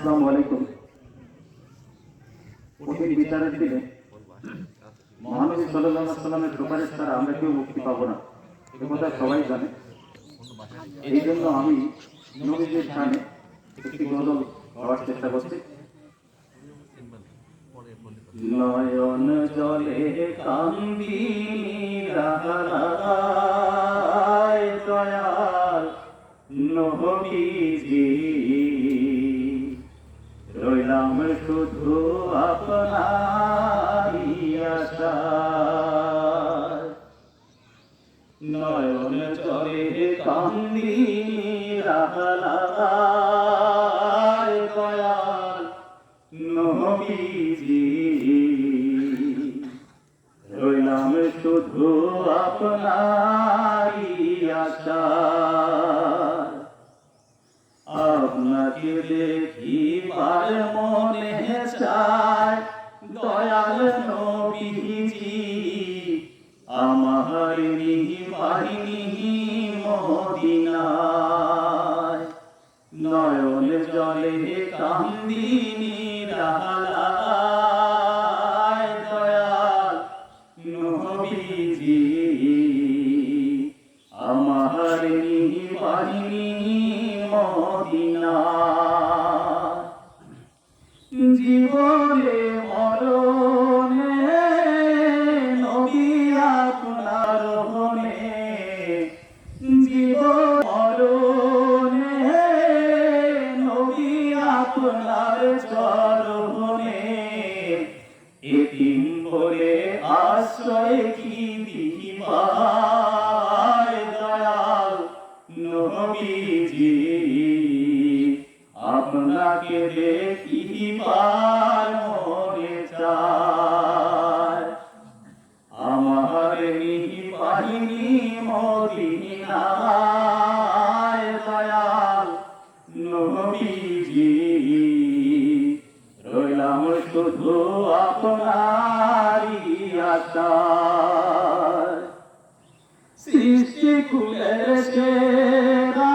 আসসালামু আলাইকুম। কঠিন বিচারের দিনে মহানবী সাল্লাল্লাহু আলাইহি ওয়াসাল্লামের সুপারিশ ছাড়া আমরা কেউ মুক্তি পাবো না, এ কথা সবাই জানে। এই জন্য আমি নবীজির শানে একটি গজল গাওয়ার চেষ্টা করছি। নয়ন জলে কান্দি নিরালায় দয়াল নবীজি, রইলাম শুধু আপনারই আশায়। নয়ন জলে কান্দি নিরালায় দয়াল নবীজি, রইলাম শুধু আপনারই আশায়। আপনাকে দেখিবার মনে চায় দয়াল নবীজি, আমার বাহিনী মদিনায়। নয়ন জলে কান্দি নিরালায় দয়াল নবীজি, আমার বাহিনী মদিনায়। জীবনে মরণে নবী আপনার রহমে, জীবন মরণে নবী আপনার চরণে। এতিম বলে আশ্রয় কি দিবায় দয়াল নবীজি, আপনাকে দেখিবার মনে চায়। আমার বাহিনী মদিনায় দয়াল নবীজি, রইলাম শুধু আপনারই আশায়। সৃষ্টি কুলের সেরা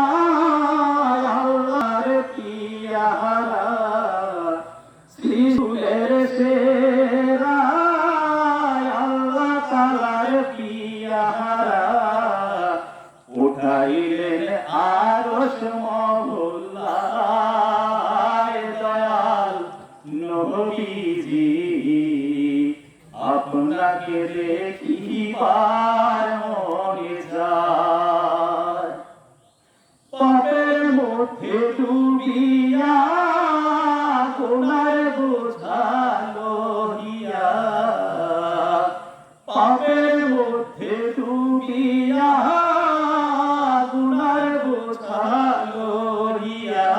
আল্লাহর পিয়ারা, সৃষ্টিকুলের সেরা আল্লাহ তাআলার পিয়ারা, উঠাইলেন আরশ মহল্লায় দয়াল নবীজি, আপনাকে দেখিবার মনে চায়। পাপের মধ্যে ডুবিয়া গুনার বোঝা লইয়া, পাপের মধ্যে ডুবিয়া গুনার বোঝা লইয়া,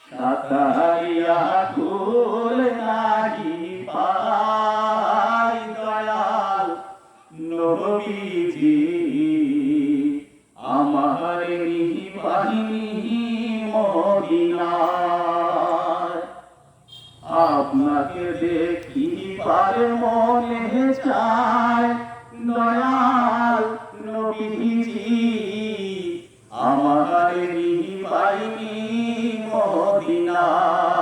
সাঁতারিয়া কুল নাহি পাই দয়াল নবীজি, আমার বাহিনী মদিনায়। আপনাকে দেখিবার মনে চায় দয়াল নবীজি, আমার বাহিনী মদিনায়,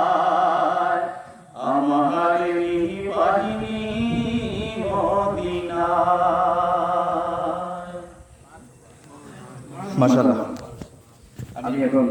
আমার বাহিনী মদিনায়। মাশাআল্লাহ। আমি এখন